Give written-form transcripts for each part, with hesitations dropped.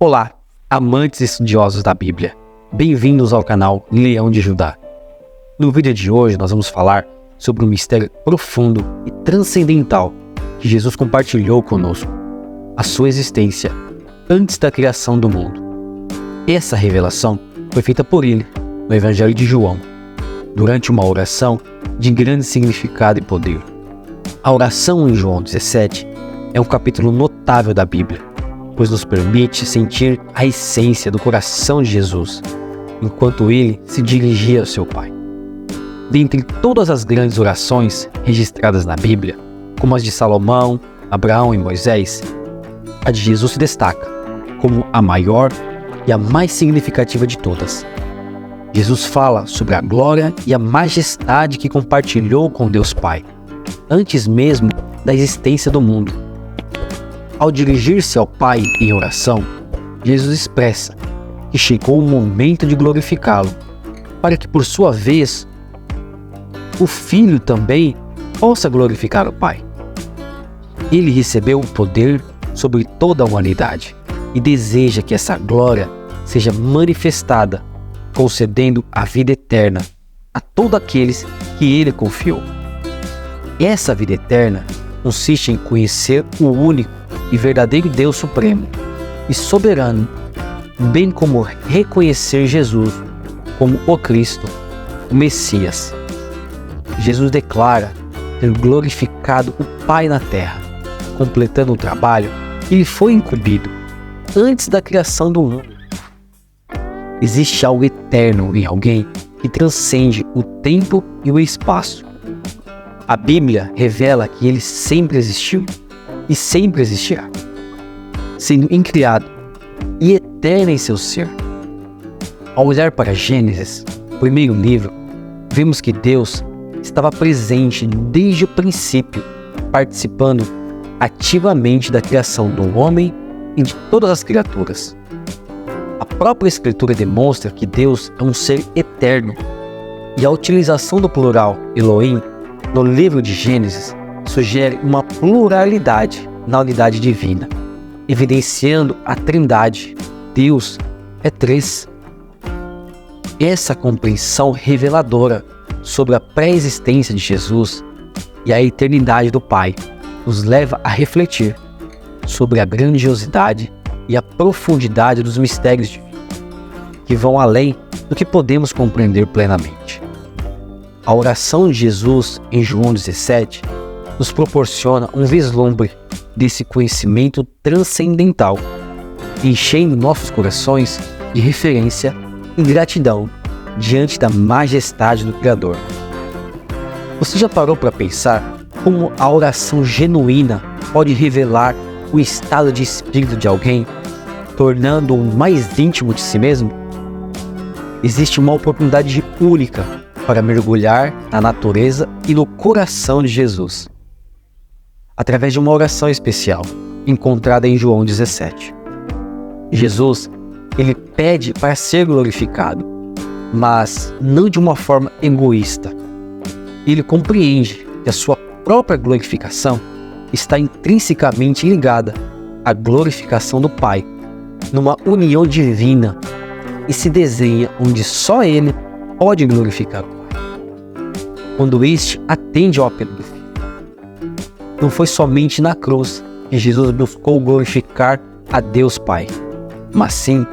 Olá, amantes e estudiosos da Bíblia. Bem-vindos ao canal Leão de Judá. No vídeo de hoje nós vamos falar sobre um mistério profundo e transcendental que Jesus compartilhou conosco, a sua existência antes da criação do mundo. Essa revelação foi feita por ele no Evangelho de João, durante uma oração de grande significado e poder. A oração em João 17 é um capítulo notável da Bíblia, pois nos permite sentir a essência do coração de Jesus, enquanto ele se dirigia ao seu Pai. Dentre todas as grandes orações registradas na Bíblia, como as de Salomão, Abraão e Moisés, a de Jesus se destaca como a maior e a mais significativa de todas. Jesus fala sobre a glória e a majestade que compartilhou com Deus Pai, antes mesmo da existência do mundo. Ao dirigir-se ao Pai em oração, Jesus expressa que chegou o momento de glorificá-lo, para que por sua vez o Filho também possa glorificar o Pai. Ele recebeu o poder sobre toda a humanidade e deseja que essa glória seja manifestada, concedendo a vida eterna a todos aqueles que ele confiou. Essa vida eterna consiste em conhecer o único e verdadeiro Deus Supremo e Soberano, bem como reconhecer Jesus como o Cristo, o Messias. Jesus declara ter glorificado o Pai na terra, completando o trabalho que lhe foi incumbido antes da criação do mundo. Existe algo eterno em alguém que transcende o tempo e o espaço. A Bíblia revela que ele sempre existiu e sempre existirá, sendo incriado e eterno em seu ser. Ao olhar para Gênesis, o primeiro livro, vemos que Deus estava presente desde o princípio, participando ativamente da criação do homem e de todas as criaturas. A própria Escritura demonstra que Deus é um ser eterno, e a utilização do plural Elohim no livro de Gênesis sugere uma pluralidade na unidade divina, evidenciando a Trindade. Deus é três. Essa compreensão reveladora sobre a pré-existência de Jesus e a eternidade do Pai nos leva a refletir sobre a grandiosidade e a profundidade dos mistérios divinos, que vão além do que podemos compreender plenamente. A oração de Jesus em João 17 nos proporciona um vislumbre desse conhecimento transcendental, enchendo nossos corações de referência e gratidão diante da majestade do Criador. Você já parou para pensar como a oração genuína pode revelar o estado de espírito de alguém, tornando-o mais íntimo de si mesmo? Existe uma oportunidade única para mergulhar na natureza e no coração de Jesus, através de uma oração especial, encontrada em João 17. Jesus, ele pede para ser glorificado, mas não de uma forma egoísta. Ele compreende que a sua própria glorificação está intrinsecamente ligada à glorificação do Pai, numa união divina, e se desenha onde só ele pode glorificar o Pai, quando este atende ao apelo do Filho. Não foi somente na cruz que Jesus buscou glorificar a Deus Pai, mas sim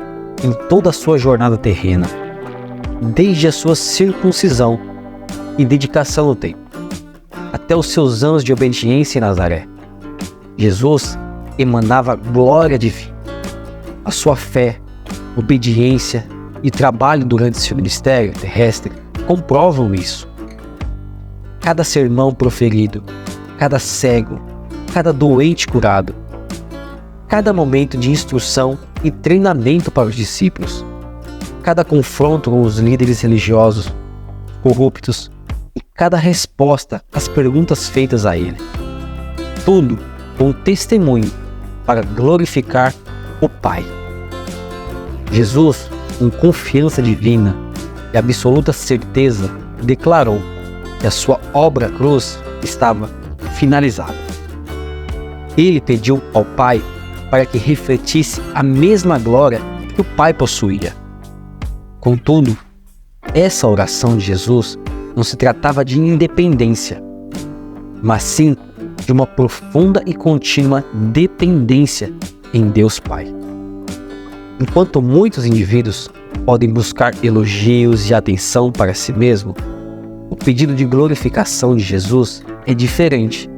em toda a sua jornada terrena, desde a sua circuncisão e dedicação no templo, até os seus anos de obediência em Nazaré. Jesus emanava glória divina. A sua fé, obediência e trabalho durante seu ministério terrestre comprovam isso. Cada sermão proferido, cada cego, cada doente curado, cada momento de instrução e treinamento para os discípulos, cada confronto com os líderes religiosos corruptos e cada resposta às perguntas feitas a ele. Tudo com testemunho para glorificar o Pai. Jesus, com confiança divina e absoluta certeza, declarou que a sua obra cruz estava finalizada. Ele pediu ao Pai para que refletisse a mesma glória que o Pai possuía. Contudo, essa oração de Jesus não se tratava de independência, mas sim de uma profunda e contínua dependência em Deus Pai. Enquanto muitos indivíduos podem buscar elogios e atenção para si mesmo, o pedido de glorificação de Jesus é diferente,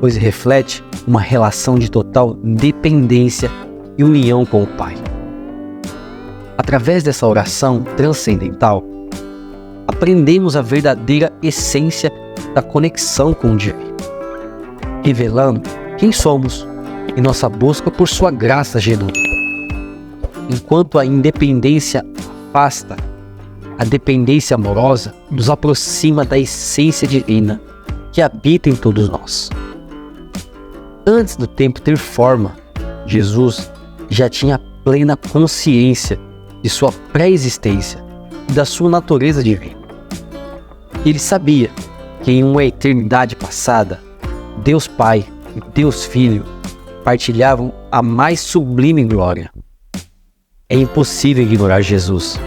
pois reflete uma relação de total dependência e união com o Pai. Através dessa oração transcendental, aprendemos a verdadeira essência da conexão com o divino, revelando quem somos em nossa busca por sua graça genuína. Enquanto a independência afasta, a dependência amorosa nos aproxima da essência divina que habita em todos nós. Antes do tempo ter forma, Jesus já tinha plena consciência de sua pré-existência e da sua natureza divina. Ele sabia que em uma eternidade passada, Deus Pai e Deus Filho partilhavam a mais sublime glória. É impossível ignorar Jesus.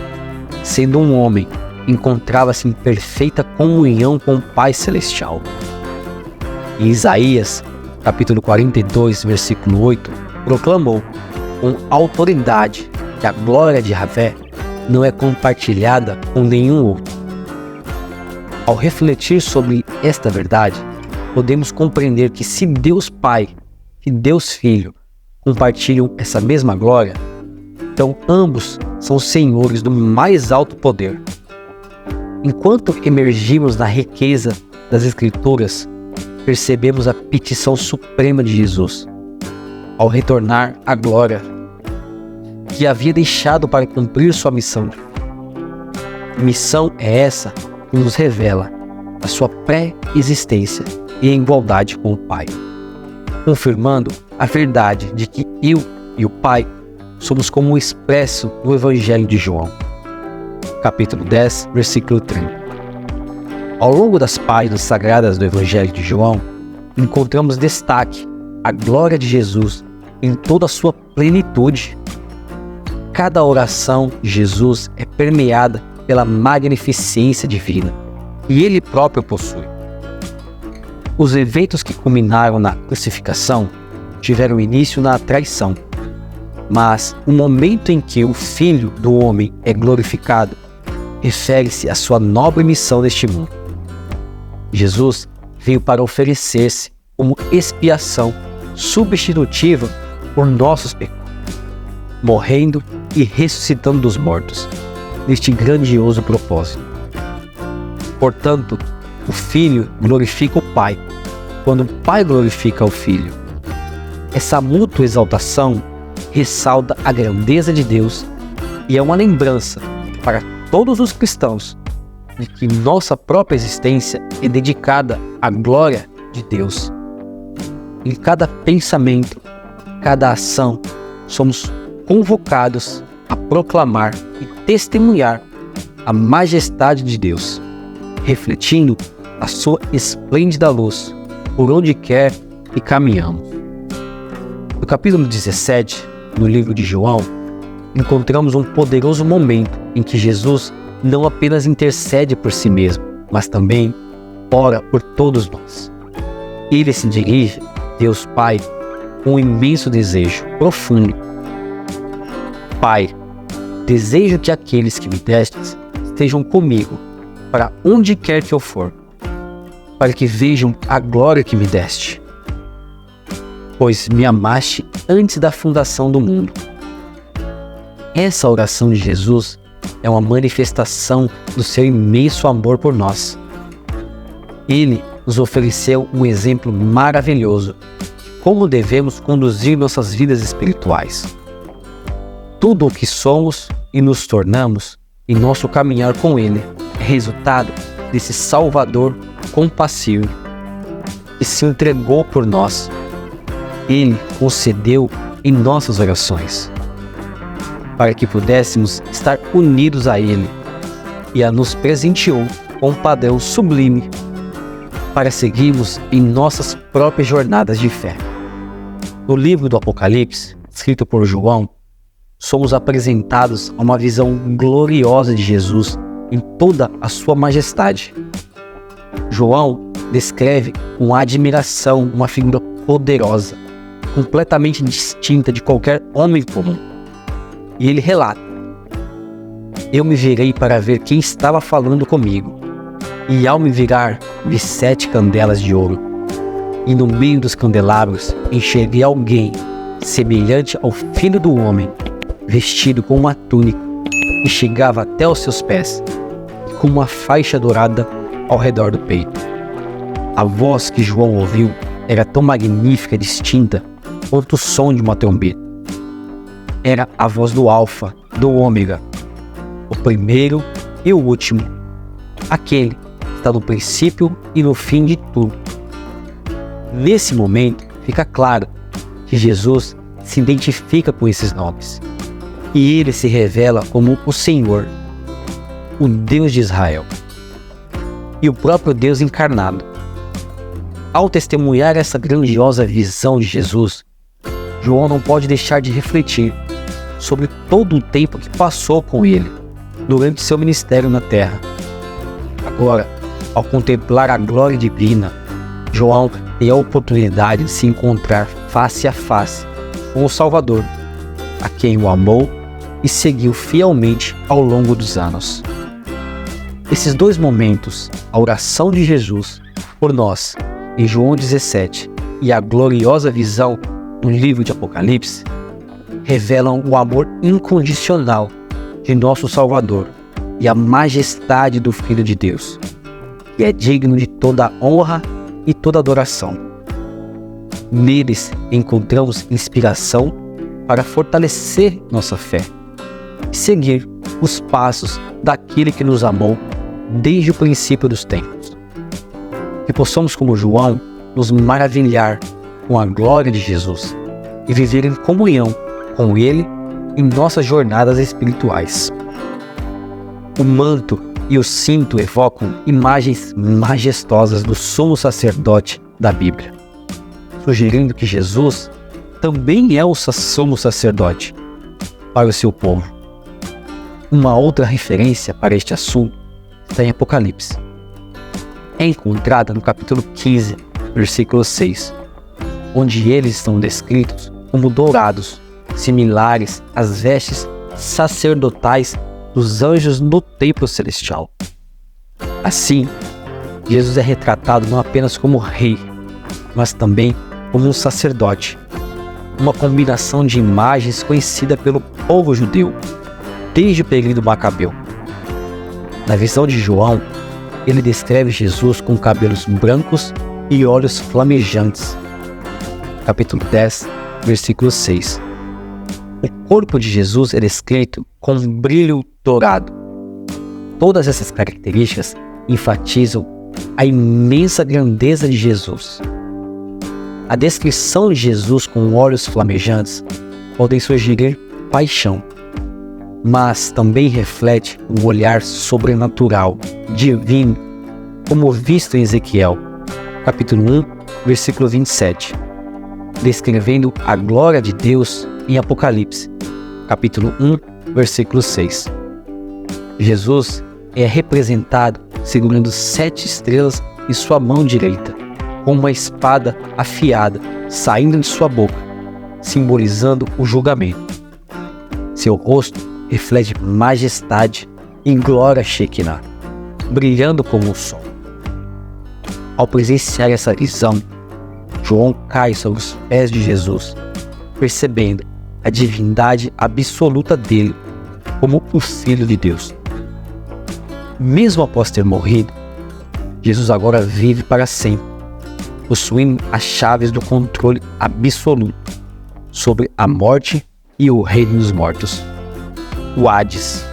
Sendo um homem, encontrava-se em perfeita comunhão com o Pai Celestial. Em Isaías, capítulo 42, versículo 8, proclamou com autoridade que a glória de Yahvé não é compartilhada com nenhum outro. Ao refletir sobre esta verdade, podemos compreender que se Deus Pai e Deus Filho compartilham essa mesma glória, então ambos são senhores do mais alto poder. Enquanto emergimos na riqueza das Escrituras, percebemos a petição suprema de Jesus, ao retornar à glória que havia deixado para cumprir sua missão. Missão é essa que nos revela a sua pré-existência e a igualdade com o Pai, confirmando a verdade de que eu e o Pai somos como expresso no Evangelho de João, capítulo 10, versículo 30. Ao longo das páginas sagradas do Evangelho de João, encontramos destaque à glória de Jesus em toda a sua plenitude. Cada oração de Jesus é permeada pela magnificência divina que ele próprio possui. Os eventos que culminaram na crucificação tiveram início na traição, mas o momento em que o Filho do Homem é glorificado refere-se à sua nobre missão neste mundo. Jesus veio para oferecer-se como expiação substitutiva por nossos pecados, morrendo e ressuscitando dos mortos, neste grandioso propósito. Portanto, o Filho glorifica o Pai, quando o Pai glorifica o Filho. Essa mútua exaltação ressalta a grandeza de Deus e é uma lembrança para todos os cristãos de que nossa própria existência é dedicada à glória de Deus. Em cada pensamento, cada ação, somos convocados a proclamar e testemunhar a majestade de Deus, refletindo a sua esplêndida luz por onde quer que caminhamos. No capítulo 17, no livro de João, encontramos um poderoso momento em que Jesus não apenas intercede por si mesmo, mas também ora por todos nós. Ele se dirige a Deus Pai com um imenso desejo profundo. Pai, desejo que aqueles que me destes estejam comigo para onde quer que eu for, para que vejam a glória que me deste, pois me amaste antes da fundação do mundo. Essa oração de Jesus é uma manifestação do seu imenso amor por nós. Ele nos ofereceu um exemplo maravilhoso de como devemos conduzir nossas vidas espirituais. Tudo o que somos e nos tornamos em nosso caminhar com Ele é resultado desse Salvador compassivo que se entregou por nós. Ele concedeu em nossas orações, para que pudéssemos estar unidos a Ele, e a nos presenteou com um padrão sublime para seguirmos em nossas próprias jornadas de fé. No livro do Apocalipse, escrito por João, somos apresentados a uma visão gloriosa de Jesus em toda a sua majestade. João descreve com admiração uma figura poderosa, completamente distinta de qualquer homem comum. E ele relata: eu me virei para ver quem estava falando comigo, e ao me virar, vi 7 candelas de ouro, e no meio dos candelabros enxerguei alguém semelhante ao Filho do Homem, vestido com uma túnica que chegava até aos seus pés, e com uma faixa dourada ao redor do peito. A voz que João ouviu era tão magnífica e distinta quanto o som de uma trombeta. Era a voz do Alfa, do Ômega, o primeiro e o último, aquele que está no princípio e no fim de tudo. Nesse momento, fica claro que Jesus se identifica com esses nomes, e ele se revela como o Senhor, o Deus de Israel, e o próprio Deus encarnado. Ao testemunhar essa grandiosa visão de Jesus, João não pode deixar de refletir sobre todo o tempo que passou com ele durante seu ministério na terra. Agora, ao contemplar a glória divina, João tem a oportunidade de se encontrar face a face com o Salvador, a quem o amou e seguiu fielmente ao longo dos anos. Esses 2 momentos, a oração de Jesus por nós em João 17 e a gloriosa visão no livro de Apocalipse, revelam o amor incondicional de nosso Salvador e a majestade do Filho de Deus, que é digno de toda honra e toda adoração. Neles encontramos inspiração para fortalecer nossa fé e seguir os passos daquele que nos amou desde o princípio dos tempos. Que possamos, como João, nos maravilhar com a glória de Jesus e viver em comunhão com Ele em nossas jornadas espirituais. O manto e o cinto evocam imagens majestosas do sumo sacerdote da Bíblia, sugerindo que Jesus também é o sumo sacerdote para o seu povo. Uma outra referência para este assunto está em Apocalipse. É encontrada no capítulo 15, versículo 6, onde eles estão descritos como dourados, similares às vestes sacerdotais dos anjos no templo celestial. Assim, Jesus é retratado não apenas como rei, mas também como um sacerdote, uma combinação de imagens conhecida pelo povo judeu desde o período macabeu. Na visão de João, ele descreve Jesus com cabelos brancos e olhos flamejantes. Capítulo 10, versículo 6. O corpo de Jesus é descrito com um brilho dourado. Todas essas características enfatizam a imensa grandeza de Jesus. A descrição de Jesus com olhos flamejantes podem sugerir paixão, mas também reflete um olhar sobrenatural, divino, como visto em Ezequiel, capítulo 1, versículo 27, descrevendo a glória de Deus em Apocalipse, capítulo 1, versículo 6. Jesus é representado segurando 7 estrelas em sua mão direita, com uma espada afiada saindo de sua boca, simbolizando o julgamento. Seu rosto reflete majestade e glória Shekinah, brilhando como o sol. Ao presenciar essa visão, João cai sobre os pés de Jesus, percebendo a divindade absoluta dele como o Filho de Deus. Mesmo após ter morrido, Jesus agora vive para sempre, possuindo as chaves do controle absoluto sobre a morte e o reino dos mortos, o Hades.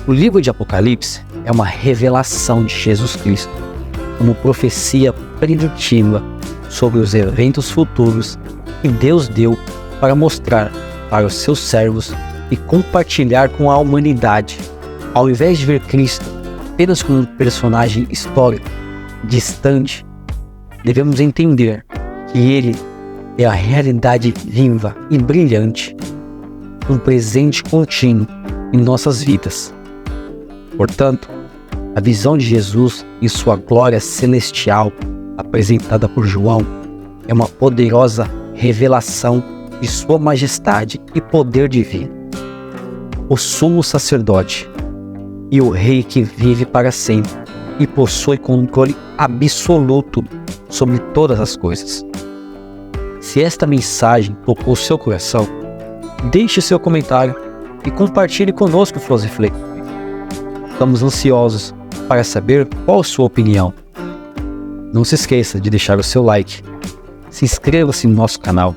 O livro de Apocalipse é uma revelação de Jesus Cristo, como profecia preditiva sobre os eventos futuros que Deus deu para mostrar para os seus servos e compartilhar com a humanidade. Ao invés de ver Cristo apenas como um personagem histórico, distante, devemos entender que Ele é a realidade viva e brilhante, um presente contínuo em nossas vidas. Portanto, a visão de Jesus em sua glória celestial, apresentada por João, é uma poderosa revelação de sua majestade e poder divino. O sumo sacerdote e o rei que vive para sempre e possui controle absoluto sobre todas as coisas. Se esta mensagem tocou seu coração, deixe seu comentário e compartilhe conosco suas reflexões. Estamos ansiosos para saber qual a sua opinião. Não se esqueça de deixar o seu like. Se inscreva-se no nosso canal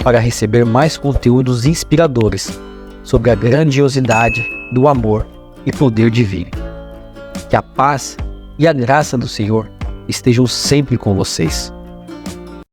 para receber mais conteúdos inspiradores sobre a grandiosidade do amor e poder divino. Que a paz e a graça do Senhor estejam sempre com vocês.